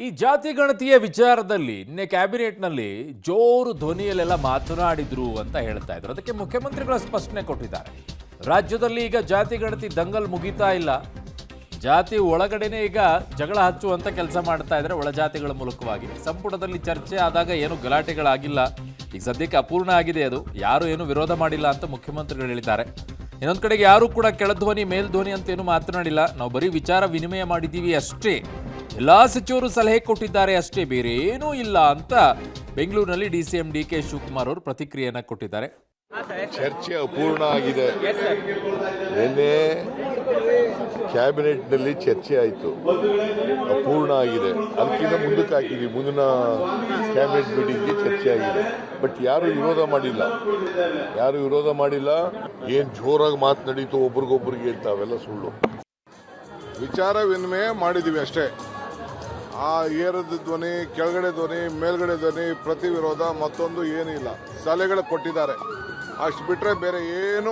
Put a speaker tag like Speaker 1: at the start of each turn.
Speaker 1: ಈ ಜಾತಿ ಗಣತಿಯ ವಿಚಾರದಲ್ಲಿ ನಿನ್ನೆ ಕ್ಯಾಬಿನೆಟ್ನಲ್ಲಿ ಜೋರು ಧ್ವನಿಯಲ್ಲೆಲ್ಲ ಮಾತನಾಡಿದ್ರು ಅಂತ ಹೇಳ್ತಾ ಇದ್ರು. ಅದಕ್ಕೆ ಮುಖ್ಯಮಂತ್ರಿಗಳ ಸ್ಪಷ್ಟನೆ ಕೊಟ್ಟಿದ್ದಾರೆ. ರಾಜ್ಯದಲ್ಲಿ ಈಗ ಜಾತಿ ಗಣತಿ ದಂಗಲ್ ಮುಗಿತಾ ಇಲ್ಲ. ಜಾತಿ ಒಳಗಡೆನೆ ಈಗ ಜಗಳ ಹಚ್ಚುವಂತ ಕೆಲಸ ಮಾಡ್ತಾ ಇದ್ದಾರೆ ಒಳಜಾತಿಗಳ ಮೂಲಕವಾಗಿ. ಸಂಪುಟದಲ್ಲಿ ಚರ್ಚೆ ಆದಾಗ ಏನು ಗಲಾಟೆಗಳಾಗಿಲ್ಲ. ಈಗ ಸದ್ಯಕ್ಕೆ ಅಪೂರ್ಣ ಆಗಿದೆ ಅದು. ಯಾರು ಏನು ವಿರೋಧ ಮಾಡಿಲ್ಲ ಅಂತ ಮುಖ್ಯಮಂತ್ರಿಗಳು ಹೇಳಿದ್ದಾರೆ. ಇನ್ನೊಂದು ಕಡೆಗೆ ಯಾರು ಕೂಡ ಕೆಳಧ್ವನಿ ಮೇಲ್ಧ್ವನಿ ಅಂತ ಏನು ಮಾತನಾಡಿಲ್ಲ. ನಾವು ಬರೀ ವಿಚಾರ ವಿನಿಮಯ ಮಾಡಿದ್ದೀವಿ ಅಷ್ಟೇ. ಎಲ್ಲಾ ಸಚಿವರು ಸಲಹೆ ಕೊಟ್ಟಿದ್ದಾರೆ ಅಷ್ಟೇ, ಬೇರೆ ಏನೂ ಇಲ್ಲ ಅಂತ ಬೆಂಗಳೂರಿನಲ್ಲಿ ಡಿಸಿಎಂ ಡಿಕೆ ಶಿವಕುಮಾರ್ ಅವರು ಪ್ರತಿಕ್ರಿಯೆಯನ್ನ ಕೊಟ್ಟಿದ್ದಾರೆ.
Speaker 2: ಚರ್ಚೆ ಅಪೂರ್ಣ ಆಗಿದೆ. ನಿನ್ನೆ ಕ್ಯಾಬಿನೆಟ್ನಲ್ಲಿ ಚರ್ಚೆ ಆಯಿತು, ಅಪೂರ್ಣ ಆಗಿದೆ. ಅದಕ್ಕಿಂತ ಮುಂದಕ್ಕೆ ಹಾಕಿದ್ವಿ, ಮುಂದಿನ ಕ್ಯಾಬಿನೆಟ್ ಮೀಟಿಂಗ್ಗೆ ಚರ್ಚೆ ಆಗಿದೆ. ಬಟ್ ಯಾರು ವಿರೋಧ ಮಾಡಿಲ್ಲ. ಏನು ಜೋರಾಗಿ ಮಾತನಾಡಿತು ಒಬ್ರಿಗೊಬ್ರಿಗೆ ಅಂತ ಅವೆಲ್ಲ ಸುಳ್ಳು.
Speaker 3: ವಿಚಾರ ವಿನಿಮಯ ಮಾಡಿದ್ದೀವಿ ಅಷ್ಟೇ. ಆ ಏರದ ಧ್ವನಿ, ಕೆಳಗಡೆ ಧ್ವನಿ, ಮೇಲ್ಗಡೆ ಧ್ವನಿ, ಪ್ರತಿ ವಿರೋಧ ಮತ್ತೊಂದು ಏನಿಲ್ಲ. ಸಲಹೆಗಳು ಕೊಟ್ಟಿದ್ದಾರೆ ಅಷ್ಟು ಬಿಟ್ಟರೆ ಬೇರೆ ಏನೂ